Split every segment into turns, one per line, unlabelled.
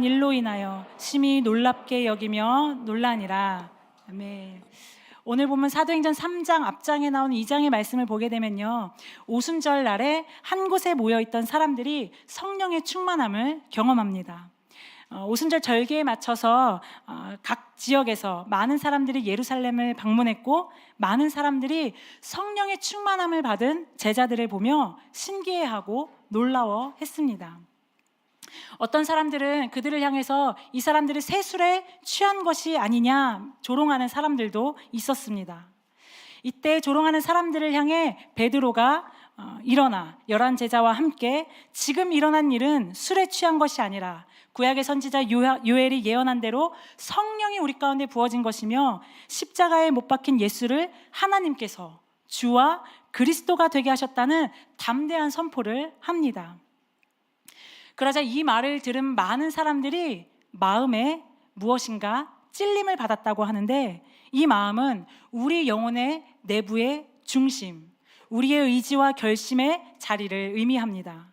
일로 인하여 심히 놀랍게 여기며 놀라니라. 아멘. 오늘 보면 사도행전 3장 앞장에 나온 2장의 말씀을 보게 되면요, 오순절 날에 한 곳에 모여있던 사람들이 성령의 충만함을 경험합니다. 오순절 절기에 맞춰서 각 지역에서 많은 사람들이 예루살렘을 방문했고, 많은 사람들이 성령의 충만함을 받은 제자들을 보며 신기해하고 놀라워했습니다. 어떤 사람들은 그들을 향해서 이 사람들이 세술에 취한 것이 아니냐 조롱하는 사람들도 있었습니다. 이때 조롱하는 사람들을 향해 베드로가 일어나 11 제자와 함께 지금 일어난 일은 술에 취한 것이 아니라 구약의 선지자 요엘이 예언한 대로 성령이 우리 가운데 부어진 것이며 십자가에 못 박힌 예수를 하나님께서 주와 그리스도가 되게 하셨다는 담대한 선포를 합니다. 그러자 이 말을 들은 많은 사람들이 마음에 무엇인가 찔림을 받았다고 하는데, 이 마음은 우리 영혼의 내부의 중심, 우리의 의지와 결심의 자리를 의미합니다.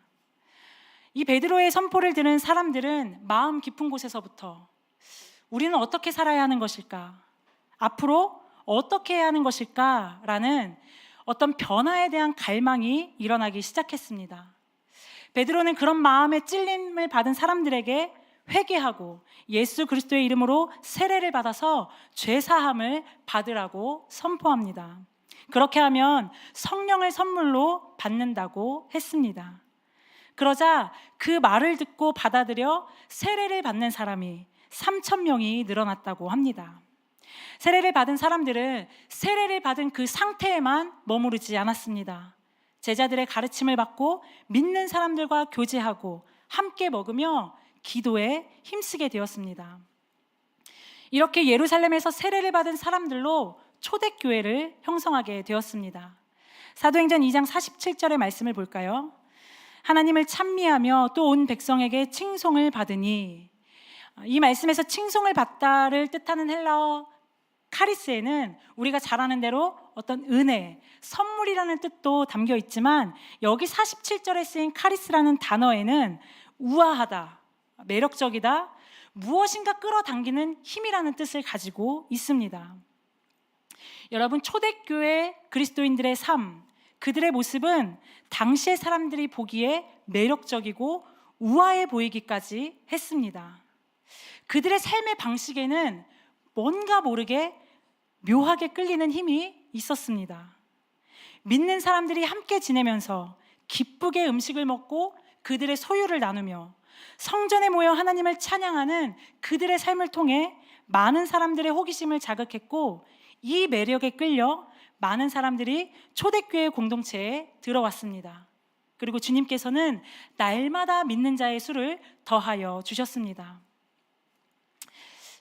이 베드로의 선포를 들은 사람들은 마음 깊은 곳에서부터 우리는 어떻게 살아야 하는 것일까? 앞으로 어떻게 해야 하는 것일까? 라는 어떤 변화에 대한 갈망이 일어나기 시작했습니다. 베드로는 그런 마음의 찔림을 받은 사람들에게 회개하고 예수 그리스도의 이름으로 세례를 받아서 죄사함을 받으라고 선포합니다. 그렇게 하면 성령을 선물로 받는다고 했습니다. 그러자 그 말을 듣고 받아들여 세례를 받는 사람이 3,000명이 늘어났다고 합니다. 세례를 받은 사람들은 세례를 받은 그 상태에만 머무르지 않았습니다. 제자들의 가르침을 받고 믿는 사람들과 교제하고 함께 먹으며 기도에 힘쓰게 되었습니다. 이렇게 예루살렘에서 세례를 받은 사람들로 초대교회를 형성하게 되었습니다. 사도행전 2장 47절의 말씀을 볼까요? 하나님을 찬미하며 또 온 백성에게 칭송을 받으니, 이 말씀에서 칭송을 받다를 뜻하는 헬라어 카리스에는 우리가 잘 아는 대로 어떤 은혜, 선물이라는 뜻도 담겨 있지만, 여기 47절에 쓰인 카리스라는 단어에는 우아하다, 매력적이다, 무엇인가 끌어당기는 힘이라는 뜻을 가지고 있습니다. 여러분, 초대교회 그리스도인들의 삶, 그들의 모습은 당시의 사람들이 보기에 매력적이고 우아해 보이기까지 했습니다. 그들의 삶의 방식에는 뭔가 모르게 묘하게 끌리는 힘이 있었습니다. 믿는 사람들이 함께 지내면서 기쁘게 음식을 먹고 그들의 소유를 나누며 성전에 모여 하나님을 찬양하는 그들의 삶을 통해 많은 사람들의 호기심을 자극했고, 이 매력에 끌려 많은 사람들이 초대교회 공동체에 들어왔습니다. 그리고 주님께서는 날마다 믿는 자의 수를 더하여 주셨습니다.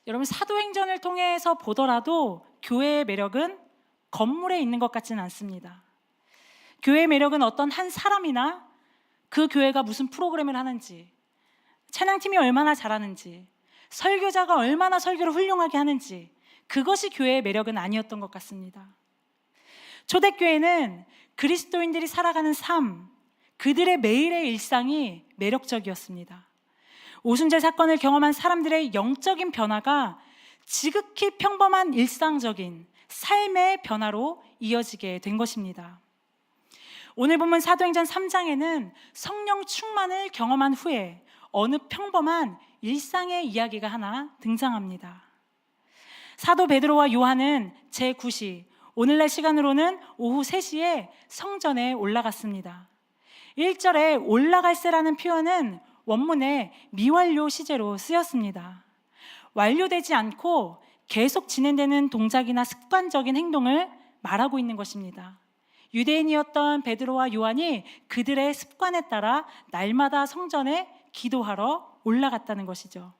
여러분, 사도행전을 통해서 보더라도 교회의 매력은 건물에 있는 것 같지는 않습니다. 교회의 매력은 어떤 한 사람이나 그 교회가 무슨 프로그램을 하는지, 찬양팀이 얼마나 잘하는지, 설교자가 얼마나 설교를 훌륭하게 하는지, 그것이 교회의 매력은 아니었던 것 같습니다. 초대교회는 그리스도인들이 살아가는 삶, 그들의 매일의 일상이 매력적이었습니다. 오순절 사건을 경험한 사람들의 영적인 변화가 지극히 평범한 일상적인 삶의 변화로 이어지게 된 것입니다. 오늘 보면 사도행전 3장에는 성령 충만을 경험한 후에 어느 평범한 일상의 이야기가 하나 등장합니다. 사도 베드로와 요한은 제9시, 오늘날 시간으로는 오후 3시에 성전에 올라갔습니다. 1절에 올라갈세라는 표현은 원문에 미완료 시제로 쓰였습니다. 완료되지 않고 계속 진행되는 동작이나 습관적인 행동을 말하고 있는 것입니다. 유대인이었던 베드로와 요한이 그들의 습관에 따라 날마다 성전에 기도하러 올라갔다는 것이죠.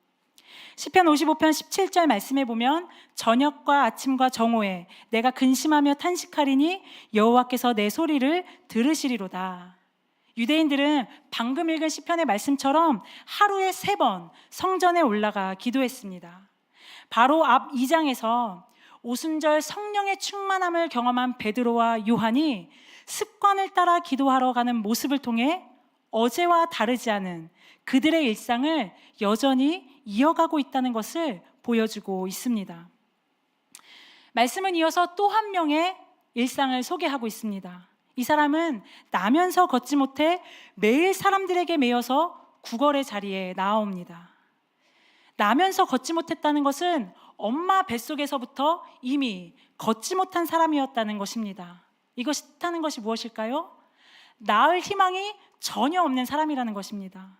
시편 55편 17절 말씀에 보면, 저녁과 아침과 정오에 내가 근심하며 탄식하리니 여호와께서 내 소리를 들으시리로다. 유대인들은 방금 읽은 시편의 말씀처럼 하루에 3번 성전에 올라가 기도했습니다. 바로 앞 2장에서 오순절 성령의 충만함을 경험한 베드로와 요한이 습관을 따라 기도하러 가는 모습을 통해 어제와 다르지 않은 그들의 일상을 여전히 이어가고 있다는 것을 보여주고 있습니다. 말씀은 이어서 또 한 명의 일상을 소개하고 있습니다. 이 사람은 나면서 걷지 못해 매일 사람들에게 매여서 구걸의 자리에 나아옵니다. 나면서 걷지 못했다는 것은 엄마 뱃속에서부터 이미 걷지 못한 사람이었다는 것입니다. 이것이 뜻하는 것이 무엇일까요? 나을 희망이 전혀 없는 사람이라는 것입니다.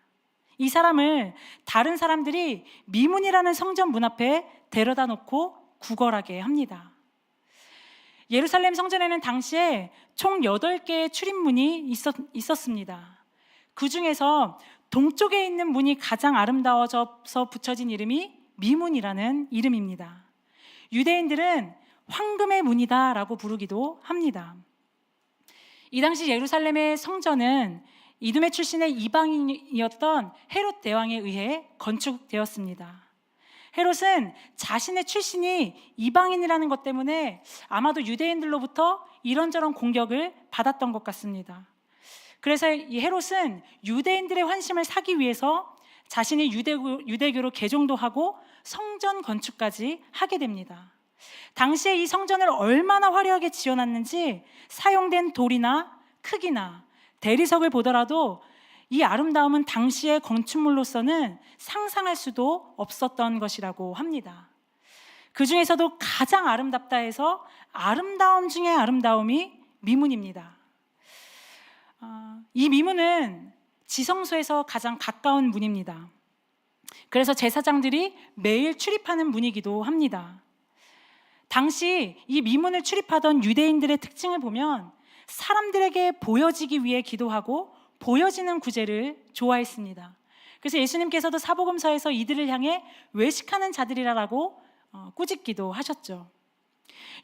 이 사람을 다른 사람들이 미문이라는 성전 문 앞에 데려다 놓고 구걸하게 합니다. 예루살렘 성전에는 당시에 총 8개의 출입문이 있었습니다. 그 중에서 동쪽에 있는 문이 가장 아름다워져서 붙여진 이름이 미문이라는 이름입니다. 유대인들은 황금의 문이다 라고 부르기도 합니다. 이 당시 예루살렘의 성전은 이두메 출신의 이방인이었던 헤롯 대왕에 의해 건축되었습니다. 헤롯은 자신의 출신이 이방인이라는 것 때문에 아마도 유대인들로부터 이런저런 공격을 받았던 것 같습니다. 그래서 이 헤롯은 유대인들의 환심을 사기 위해서 자신이 유대교로 개종도 하고 성전 건축까지 하게 됩니다. 당시에 이 성전을 얼마나 화려하게 지어놨는지 사용된 돌이나 크기나 대리석을 보더라도 이 아름다움은 당시의 건축물로서는 상상할 수도 없었던 것이라고 합니다. 그 중에서도 가장 아름답다 해서 아름다움 중에 아름다움이 미문입니다. 이 미문은 지성소에서 가장 가까운 문입니다. 그래서 제사장들이 매일 출입하는 문이기도 합니다. 당시 이 미문을 출입하던 유대인들의 특징을 보면 사람들에게 보여지기 위해 기도하고 보여지는 구제를 좋아했습니다. 그래서 예수님께서도 사복음서에서 이들을 향해 외식하는 자들이라고 꾸짖기도 하셨죠.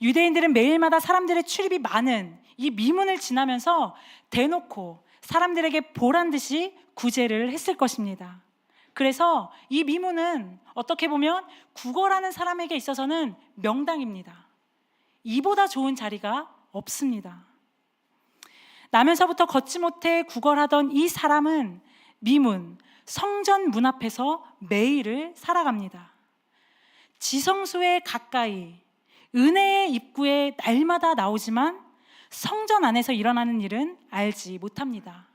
유대인들은 매일마다 사람들의 출입이 많은 이 미문을 지나면서 대놓고 사람들에게 보란 듯이 구제를 했을 것입니다. 그래서 이 미문은 어떻게 보면 구걸하는 사람에게 있어서는 명당입니다. 이보다 좋은 자리가 없습니다. 나면서부터 걷지 못해 구걸하던 이 사람은 미문, 성전 문 앞에서 매일을 살아갑니다. 지성소에 가까이 은혜의 입구에 날마다 나오지만 성전 안에서 일어나는 일은 알지 못합니다.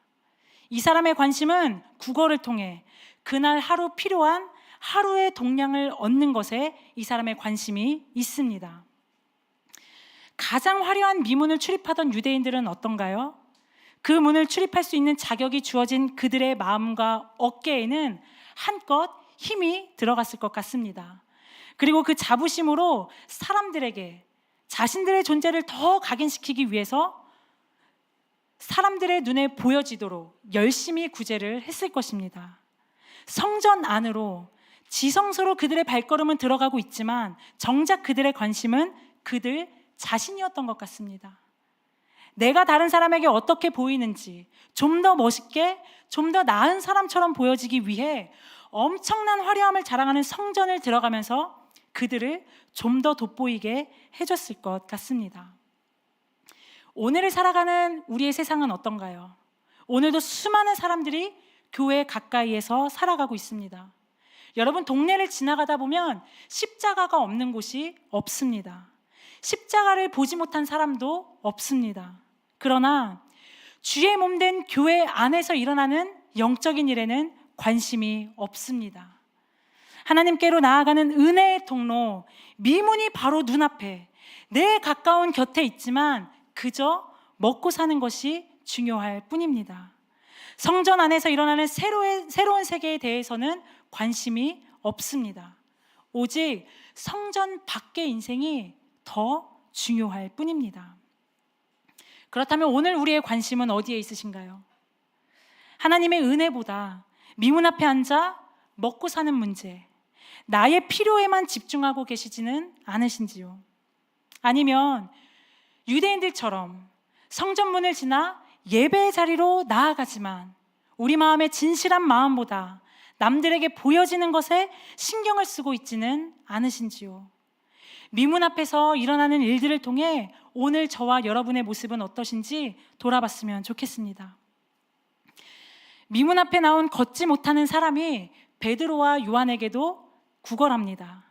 이 사람의 관심은 구걸을 통해 그날 하루 필요한 하루의 동량을 얻는 것에 이 사람의 관심이 있습니다. 가장 화려한 미문을 출입하던 유대인들은 어떤가요? 그 문을 출입할 수 있는 자격이 주어진 그들의 마음과 어깨에는 한껏 힘이 들어갔을 것 같습니다. 그리고 그 자부심으로 사람들에게 자신들의 존재를 더 각인시키기 위해서 사람들의 눈에 보여지도록 열심히 구제를 했을 것입니다. 성전 안으로 지성소로 그들의 발걸음은 들어가고 있지만 정작 그들의 관심은 그들 자신이었던 것 같습니다. 내가 다른 사람에게 어떻게 보이는지 좀 더 멋있게, 좀 더 나은 사람처럼 보여지기 위해 엄청난 화려함을 자랑하는 성전을 들어가면서 그들을 좀 더 돋보이게 해줬을 것 같습니다. 오늘을 살아가는 우리의 세상은 어떤가요? 오늘도 수많은 사람들이 교회 가까이에서 살아가고 있습니다. 여러분, 동네를 지나가다 보면 십자가가 없는 곳이 없습니다. 십자가를 보지 못한 사람도 없습니다. 그러나 주의 몸된 교회 안에서 일어나는 영적인 일에는 관심이 없습니다. 하나님께로 나아가는 은혜의 통로, 미문이 바로 눈앞에 내 가까운 곁에 있지만 그저 먹고 사는 것이 중요할 뿐입니다. 성전 안에서 일어나는 새로운 세계에 대해서는 관심이 없습니다. 오직 성전 밖의 인생이 더 중요할 뿐입니다. 그렇다면 오늘 우리의 관심은 어디에 있으신가요? 하나님의 은혜보다 미문 앞에 앉아 먹고 사는 문제, 나의 필요에만 집중하고 계시지는 않으신지요? 아니면 유대인들처럼 성전문을 지나 예배의 자리로 나아가지만 우리 마음의 진실한 마음보다 남들에게 보여지는 것에 신경을 쓰고 있지는 않으신지요? 미문 앞에서 일어나는 일들을 통해 오늘 저와 여러분의 모습은 어떠신지 돌아봤으면 좋겠습니다. 미문 앞에 나온 걷지 못하는 사람이 베드로와 요한에게도 구걸합니다.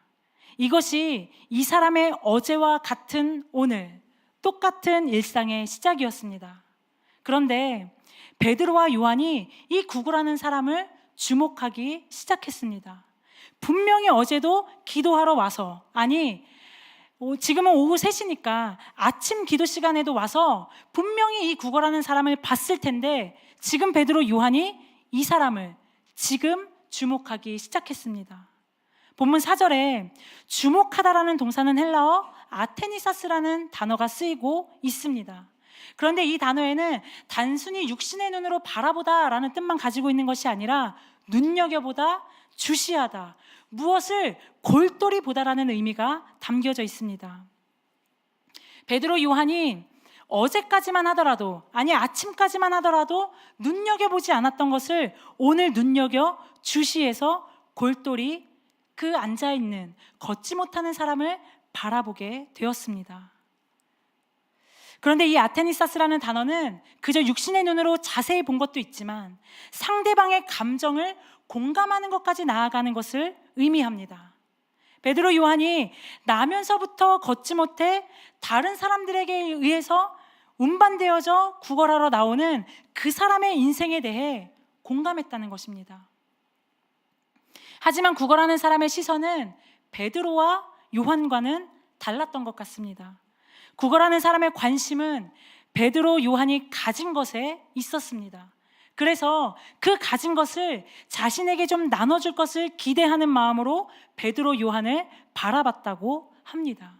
이것이 이 사람의 어제와 같은 오늘, 똑같은 일상의 시작이었습니다. 그런데 베드로와 요한이 이 구걸하는 사람을 주목하기 시작했습니다. 분명히 어제도 기도하러 와서, 아니 지금은 오후 3시니까 아침 기도 시간에도 와서 분명히 이 구걸하는 사람을 봤을 텐데 지금 베드로 요한이 이 사람을 지금 주목하기 시작했습니다. 본문 4절에 주목하다라는 동사는 헬라어 아테니사스라는 단어가 쓰이고 있습니다. 그런데 이 단어에는 단순히 육신의 눈으로 바라보다라는 뜻만 가지고 있는 것이 아니라 눈여겨보다, 주시하다, 무엇을 골똘히 보다라는 의미가 담겨져 있습니다. 베드로 요한이 어제까지만 하더라도, 아니 아침까지만 하더라도 눈여겨보지 않았던 것을 오늘 눈여겨 주시해서 골똘히 그 앉아있는 걷지 못하는 사람을 바라보게 되었습니다. 그런데 이 아테니사스라는 단어는 그저 육신의 눈으로 자세히 본 것도 있지만 상대방의 감정을 공감하는 것까지 나아가는 것을 의미합니다. 베드로 요한이 나면서부터 걷지 못해 다른 사람들에게 의해서 운반되어져 구걸하러 나오는 그 사람의 인생에 대해 공감했다는 것입니다. 하지만 구걸하는 사람의 시선은 베드로와 요한과는 달랐던 것 같습니다. 구걸하는 사람의 관심은 베드로, 요한이 가진 것에 있었습니다. 그래서 그 가진 것을 자신에게 좀 나눠줄 것을 기대하는 마음으로 베드로, 요한을 바라봤다고 합니다.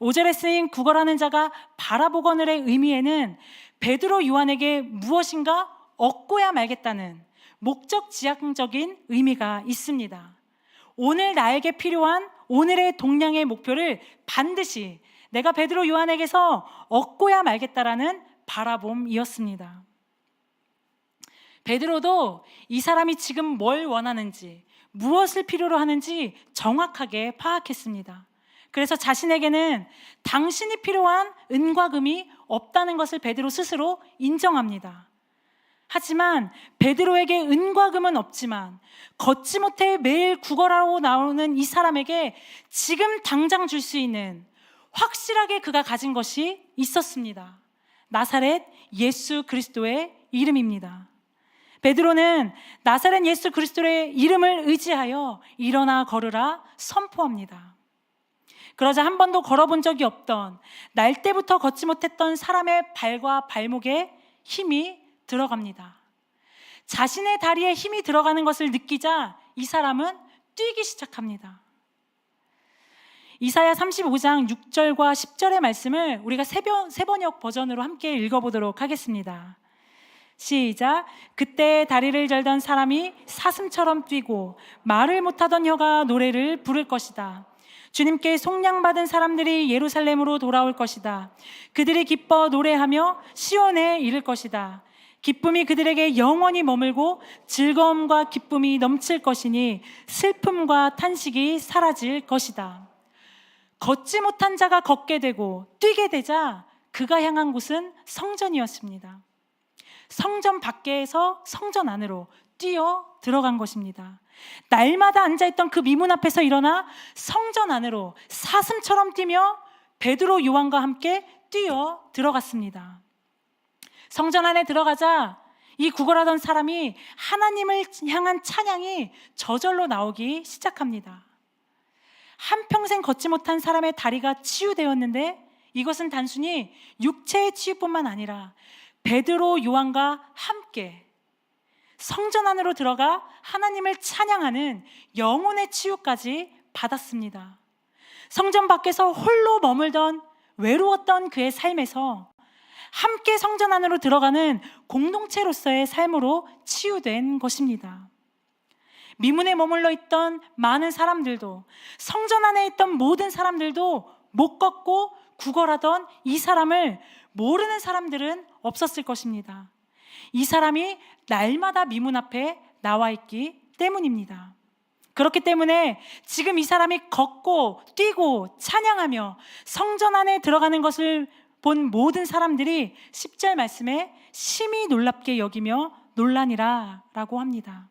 5절에 쓰인 구걸하는 자가 바라보거늘의 의미에는 베드로, 요한에게 무엇인가 얻고야 말겠다는 목적지향적인 의미가 있습니다. 오늘 나에게 필요한 오늘의 동량의 목표를 반드시 내가 베드로, 요한에게서 얻고야 말겠다라는 바라봄이었습니다. 베드로도 이 사람이 지금 뭘 원하는지, 무엇을 필요로 하는지 정확하게 파악했습니다. 그래서 자신에게는 당신이 필요한 은과 금이 없다는 것을 베드로 스스로 인정합니다. 하지만 베드로에게 은과 금은 없지만 걷지 못해 매일 구걸하러 나오는 이 사람에게 지금 당장 줄 수 있는 확실하게 그가 가진 것이 있었습니다. 나사렛 예수 그리스도의 이름입니다. 베드로는 나사렛 예수 그리스도의 이름을 의지하여 일어나 걸으라 선포합니다. 그러자 한 번도 걸어본 적이 없던, 날 때부터 걷지 못했던 사람의 발과 발목에 힘이 들어갑니다. 자신의 다리에 힘이 들어가는 것을 느끼자 이 사람은 뛰기 시작합니다. 이사야 35장 6절과 10절의 말씀을 우리가 세번역 버전으로 함께 읽어보도록 하겠습니다. 시작. 그때 다리를 절던 사람이 사슴처럼 뛰고 말을 못하던 혀가 노래를 부를 것이다. 주님께 속량받은 사람들이 예루살렘으로 돌아올 것이다. 그들이 기뻐 노래하며 시온에 이를 것이다. 기쁨이 그들에게 영원히 머물고 즐거움과 기쁨이 넘칠 것이니 슬픔과 탄식이 사라질 것이다. 걷지 못한 자가 걷게 되고 뛰게 되자 그가 향한 곳은 성전이었습니다. 성전 밖에서 성전 안으로 뛰어 들어간 것입니다. 날마다 앉아있던 그 미문 앞에서 일어나 성전 안으로 사슴처럼 뛰며 베드로, 요한과 함께 뛰어 들어갔습니다. 성전 안에 들어가자 이 구걸하던 사람이 하나님을 향한 찬양이 저절로 나오기 시작합니다. 한평생 걷지 못한 사람의 다리가 치유되었는데 이것은 단순히 육체의 치유뿐만 아니라 베드로, 요한과 함께 성전 안으로 들어가 하나님을 찬양하는 영혼의 치유까지 받았습니다. 성전 밖에서 홀로 머물던 외로웠던 그의 삶에서 함께 성전 안으로 들어가는 공동체로서의 삶으로 치유된 것입니다. 미문에 머물러 있던 많은 사람들도, 성전 안에 있던 모든 사람들도 못 걷고 구걸하던 이 사람을 모르는 사람들은 없었을 것입니다. 이 사람이 날마다 미문 앞에 나와 있기 때문입니다. 그렇기 때문에 지금 이 사람이 걷고 뛰고 찬양하며 성전 안에 들어가는 것을 본 모든 사람들이 10절 말씀에 심히 놀랍게 여기며 놀라니라 라고 합니다.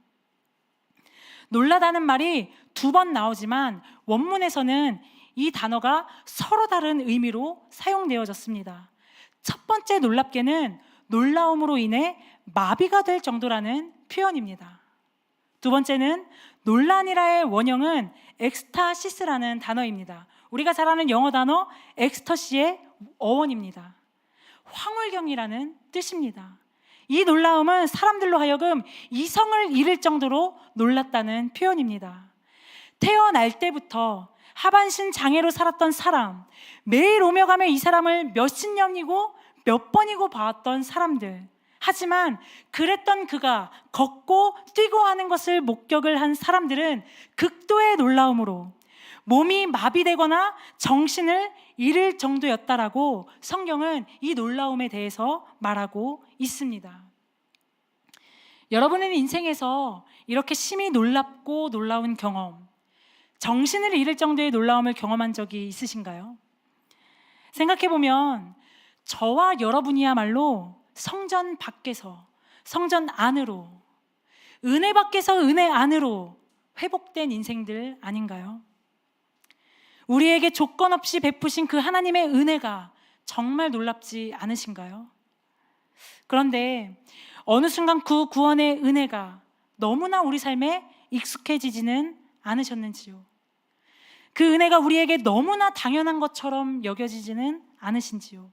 놀라다는 말이 2번 나오지만 원문에서는 이 단어가 서로 다른 의미로 사용되어졌습니다. 첫 번째 놀랍게는 놀라움으로 인해 마비가 될 정도라는 표현입니다. 두 번째는 놀라니라의 원형은 엑스타시스라는 단어입니다. 우리가 잘 아는 영어 단어 엑스터시의 어원입니다. 황홀경이라는 뜻입니다. 이 놀라움은 사람들로 하여금 이성을 잃을 정도로 놀랐다는 표현입니다. 태어날 때부터 하반신 장애로 살았던 사람, 매일 오며 가며 이 사람을 몇십 년이고 몇 번이고 봐왔던 사람들, 하지만 그랬던 그가 걷고 뛰고 하는 것을 목격을 한 사람들은 극도의 놀라움으로 몸이 마비되거나 정신을 잃을 정도였다라고 성경은 이 놀라움에 대해서 말하고 있습니다. 여러분은 인생에서 이렇게 심히 놀랍고 놀라운 경험, 정신을 잃을 정도의 놀라움을 경험한 적이 있으신가요? 생각해보면 저와 여러분이야말로 성전 밖에서, 성전 안으로, 은혜 밖에서 은혜 안으로 회복된 인생들 아닌가요? 우리에게 조건 없이 베푸신 그 하나님의 은혜가 정말 놀랍지 않으신가요? 그런데 어느 순간 그 구원의 은혜가 너무나 우리 삶에 익숙해지지는 않으셨는지요? 그 은혜가 우리에게 너무나 당연한 것처럼 여겨지지는 않으신지요?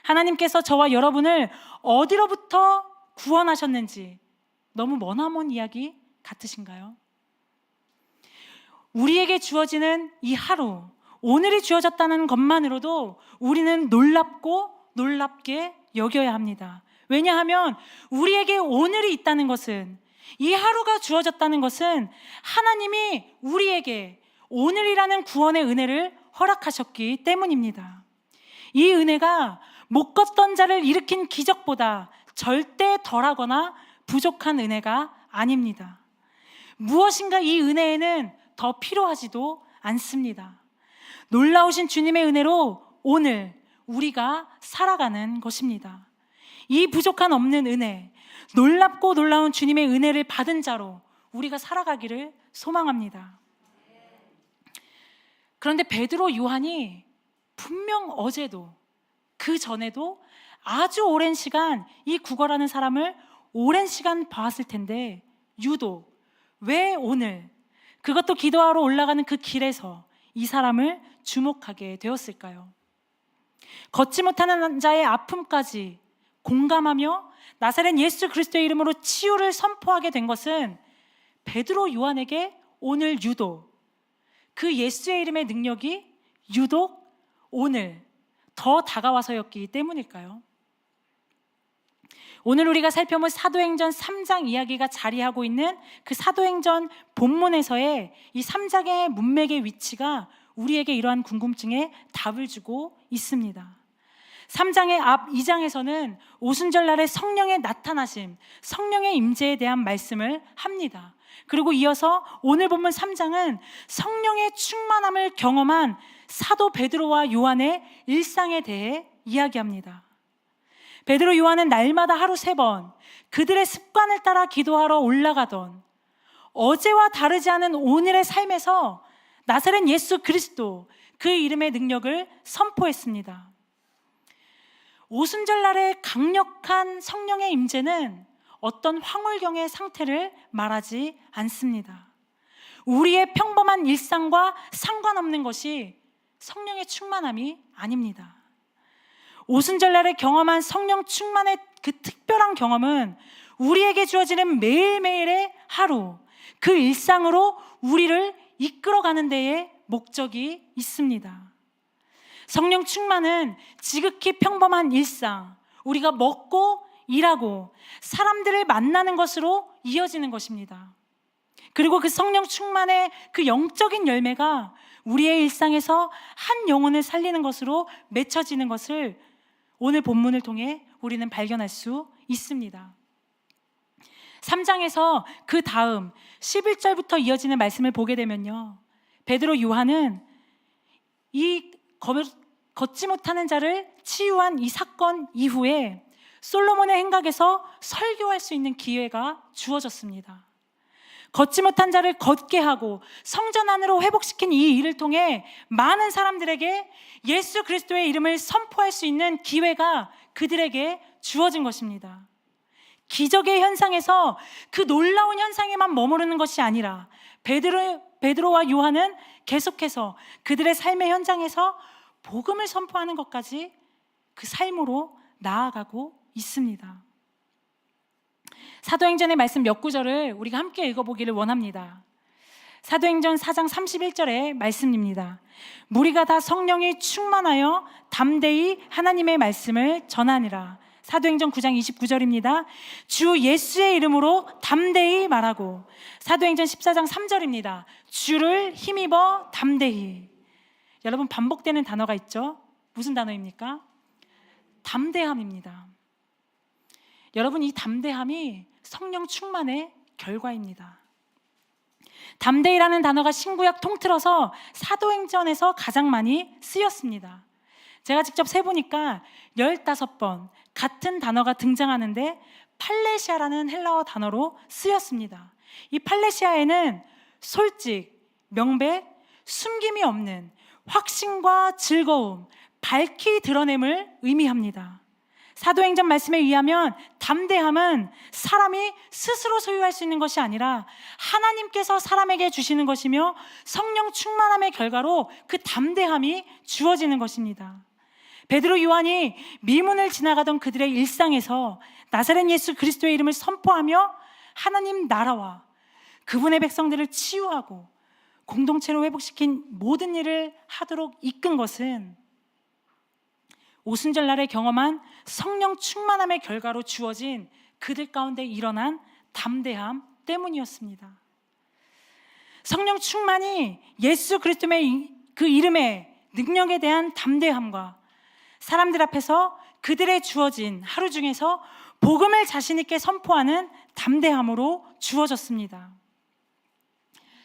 하나님께서 저와 여러분을 어디로부터 구원하셨는지 너무 머나먼 이야기 같으신가요? 우리에게 주어지는 이 하루, 오늘이 주어졌다는 것만으로도 우리는 놀랍고 놀랍게 여겨야 합니다. 왜냐하면 우리에게 오늘이 있다는 것은, 이 하루가 주어졌다는 것은 하나님이 우리에게 오늘이라는 구원의 은혜를 허락하셨기 때문입니다. 이 은혜가 못 걷던 자를 일으킨 기적보다 절대 덜하거나 부족한 은혜가 아닙니다. 무엇인가 이 은혜에는 더 필요하지도 않습니다. 놀라우신 주님의 은혜로 오늘 우리가 살아가는 것입니다. 이 부족한 없는 은혜, 놀랍고 놀라운 주님의 은혜를 받은 자로 우리가 살아가기를 소망합니다. 그런데 베드로, 요한이 분명 어제도 그 전에도 아주 오랜 시간 이 구걸하는 사람을 오랜 시간 봐왔을 텐데 유독 왜 오늘, 그것도 기도하러 올라가는 그 길에서 이 사람을 주목하게 되었을까요? 걷지 못하는 자의 아픔까지 공감하며 나사렛 예수 그리스도의 이름으로 치유를 선포하게 된 것은 베드로, 요한에게 오늘 유독 그 예수의 이름의 능력이 유독 오늘 더 다가와서였기 때문일까요? 오늘 우리가 살펴볼 사도행전 3장 이야기가 자리하고 있는 그 사도행전 본문에서의 이 3장의 문맥의 위치가 우리에게 이러한 궁금증에 답을 주고 있습니다. 3장의 앞 2장에서는 오순절날의 성령의 나타나심, 성령의 임재에 대한 말씀을 합니다. 그리고 이어서 오늘 본문 3장은 성령의 충만함을 경험한 사도 베드로와 요한의 일상에 대해 이야기합니다. 베드로, 요한은 날마다 하루 3번 그들의 습관을 따라 기도하러 올라가던 어제와 다르지 않은 오늘의 삶에서 나사렛 예수 그리스도, 그 이름의 능력을 선포했습니다. 오순절날의 강력한 성령의 임재는 어떤 황홀경의 상태를 말하지 않습니다. 우리의 평범한 일상과 상관없는 것이 성령의 충만함이 아닙니다. 오순절날에 경험한 성령 충만의 그 특별한 경험은 우리에게 주어지는 매일매일의 하루, 그 일상으로 우리를 이끌어가는 데에 목적이 있습니다. 성령 충만은 지극히 평범한 일상, 우리가 먹고 일하고 사람들을 만나는 것으로 이어지는 것입니다. 그리고 그 성령 충만의 그 영적인 열매가 우리의 일상에서 한 영혼을 살리는 것으로 맺혀지는 것을 오늘 본문을 통해 우리는 발견할 수 있습니다. 3장에서 그 다음 11절부터 이어지는 말씀을 보게 되면요, 베드로, 요한은 이 걷지 못하는 자를 치유한 이 사건 이후에 솔로몬의 행각에서 설교할 수 있는 기회가 주어졌습니다. 걷지 못한 자를 걷게 하고 성전 안으로 회복시킨 이 일을 통해 많은 사람들에게 예수 그리스도의 이름을 선포할 수 있는 기회가 그들에게 주어진 것입니다. 기적의 현상에서 그 놀라운 현상에만 머무르는 것이 아니라 베드로와 요한은 계속해서 그들의 삶의 현장에서 복음을 선포하는 것까지 그 삶으로 나아가고 있습니다. 사도행전의 말씀 몇 구절을 우리가 함께 읽어보기를 원합니다. 사도행전 4장 31절의 말씀입니다. 무리가 다 성령이 충만하여 담대히 하나님의 말씀을 전하니라. 사도행전 9장 29절입니다. 주 예수의 이름으로 담대히 말하고. 사도행전 14장 3절입니다. 주를 힘입어 담대히. 여러분, 반복되는 단어가 있죠? 무슨 단어입니까? 담대함입니다. 여러분, 이 담대함이 성령 충만의 결과입니다. 담대히라는 단어가 신구약 통틀어서 사도행전에서 가장 많이 쓰였습니다. 제가 직접 세보니까 15번 같은 단어가 등장하는데 팔레시아라는 헬라어 단어로 쓰였습니다. 이 팔레시아에는 솔직, 명백, 숨김이 없는 확신과 즐거움, 밝히 드러냄을 의미합니다. 사도행전 말씀에 의하면 담대함은 사람이 스스로 소유할 수 있는 것이 아니라 하나님께서 사람에게 주시는 것이며 성령 충만함의 결과로 그 담대함이 주어지는 것입니다. 베드로, 요한이 미문을 지나가던 그들의 일상에서 나사렛 예수 그리스도의 이름을 선포하며 하나님 나라와 그분의 백성들을 치유하고 공동체로 회복시킨 모든 일을 하도록 이끈 것은 오순절날에 경험한 성령 충만함의 결과로 주어진 그들 가운데 일어난 담대함 때문이었습니다. 성령 충만이 예수 그리스도의 그 이름의 능력에 대한 담대함과 사람들 앞에서 그들의 주어진 하루 중에서 복음을 자신 있게 선포하는 담대함으로 주어졌습니다.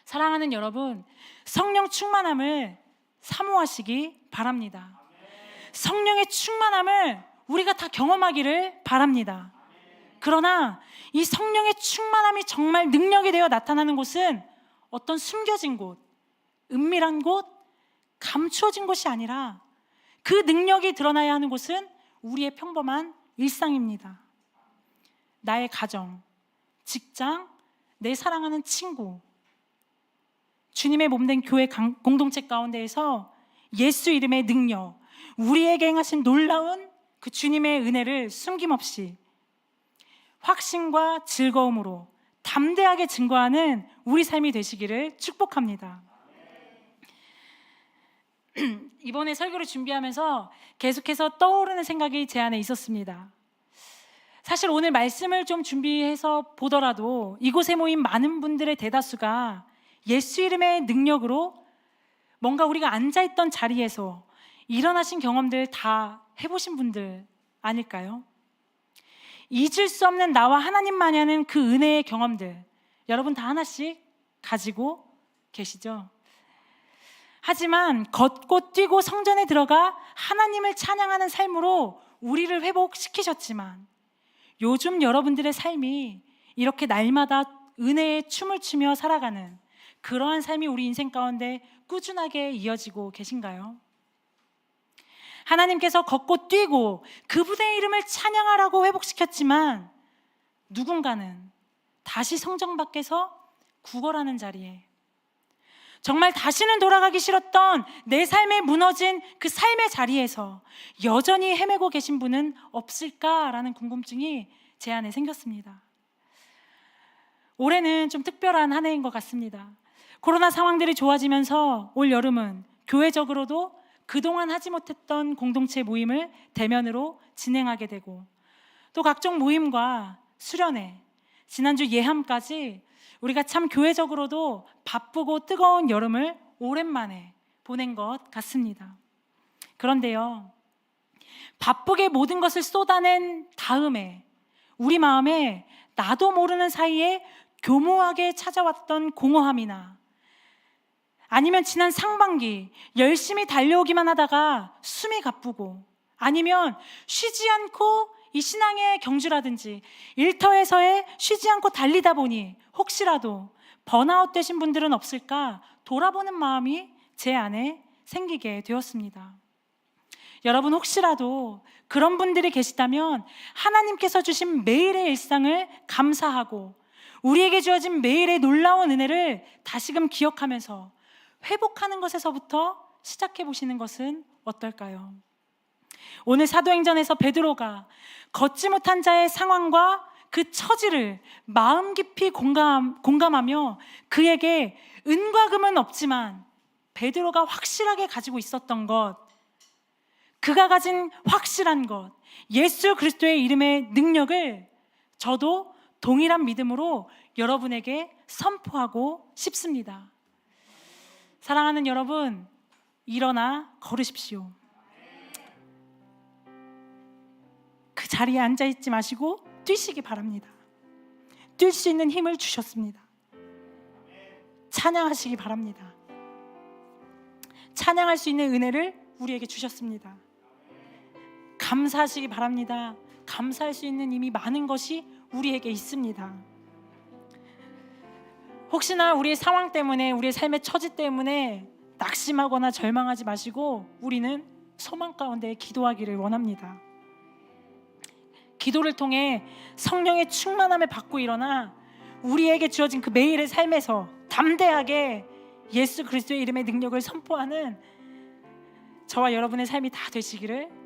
사랑하는 여러분, 성령 충만함을 사모하시기 바랍니다. 성령의 충만함을 우리가 다 경험하기를 바랍니다. 그러나 이 성령의 충만함이 정말 능력이 되어 나타나는 곳은 어떤 숨겨진 곳, 은밀한 곳, 감추어진 곳이 아니라 그 능력이 드러나야 하는 곳은 우리의 평범한 일상입니다. 나의 가정, 직장, 내 사랑하는 친구, 주님의 몸된 교회 공동체 가운데에서 예수 이름의 능력, 우리에게 행하신 놀라운 그 주님의 은혜를 숨김없이 확신과 즐거움으로 담대하게 증거하는 우리 삶이 되시기를 축복합니다. 이번에 설교를 준비하면서 계속해서 떠오르는 생각이 제 안에 있었습니다. 사실 오늘 말씀을 좀 준비해서 보더라도 이곳에 모인 많은 분들의 대다수가 예수 이름의 능력으로 뭔가 우리가 앉아있던 자리에서 일어나신 경험들 다 해보신 분들 아닐까요? 잊을 수 없는 나와 하나님만이 하는 그 은혜의 경험들, 여러분 다 하나씩 가지고 계시죠? 하지만 걷고 뛰고 성전에 들어가 하나님을 찬양하는 삶으로 우리를 회복시키셨지만 요즘 여러분들의 삶이 이렇게 날마다 은혜의 춤을 추며 살아가는 그러한 삶이 우리 인생 가운데 꾸준하게 이어지고 계신가요? 하나님께서 걷고 뛰고 그분의 이름을 찬양하라고 회복시켰지만 누군가는 다시 성전 밖에서 구걸하는 자리에 정말 다시는 돌아가기 싫었던 내 삶에 무너진 그 삶의 자리에서 여전히 헤매고 계신 분은 없을까라는 궁금증이 제 안에 생겼습니다. 올해는 좀 특별한 한 해인 것 같습니다. 코로나 상황들이 좋아지면서 올 여름은 교회적으로도 그동안 하지 못했던 공동체 모임을 대면으로 진행하게 되고 또 각종 모임과 수련회, 지난주 예함까지 우리가 참 교회적으로도 바쁘고 뜨거운 여름을 오랜만에 보낸 것 같습니다. 그런데요, 바쁘게 모든 것을 쏟아낸 다음에 우리 마음에 나도 모르는 사이에 교묘하게 찾아왔던 공허함이나 아니면 지난 상반기 열심히 달려오기만 하다가 숨이 가쁘고 아니면 쉬지 않고 이 신앙의 경주라든지 일터에서의 쉬지 않고 달리다 보니 혹시라도 번아웃 되신 분들은 없을까 돌아보는 마음이 제 안에 생기게 되었습니다. 여러분, 혹시라도 그런 분들이 계시다면 하나님께서 주신 매일의 일상을 감사하고 우리에게 주어진 매일의 놀라운 은혜를 다시금 기억하면서 회복하는 것에서부터 시작해 보시는 것은 어떨까요? 오늘 사도행전에서 베드로가 걷지 못한 자의 상황과 그 처지를 마음 깊이 공감하며 그에게 은과 금은 없지만 베드로가 확실하게 가지고 있었던 것, 그가 가진 확실한 것, 예수 그리스도의 이름의 능력을 저도 동일한 믿음으로 여러분에게 선포하고 싶습니다. 사랑하는 여러분, 일어나 걸으십시오. 그 자리에 앉아있지 마시고 뛰시기 바랍니다. 뛸 수 있는 힘을 주셨습니다. 찬양하시기 바랍니다. 찬양할 수 있는 은혜를 우리에게 주셨습니다. 감사하시기 바랍니다. 감사할 수 있는 이미 많은 것이 우리에게 있습니다. 혹시나 우리의 상황 때문에, 우리의 삶의 처지 때문에 낙심하거나 절망하지 마시고 우리는 소망 가운데 기도하기를 원합니다. 기도를 통해 성령의 충만함을 받고 일어나 우리에게 주어진 그 매일의 삶에서 담대하게 예수 그리스도의 이름의 능력을 선포하는 저와 여러분의 삶이 다 되시기를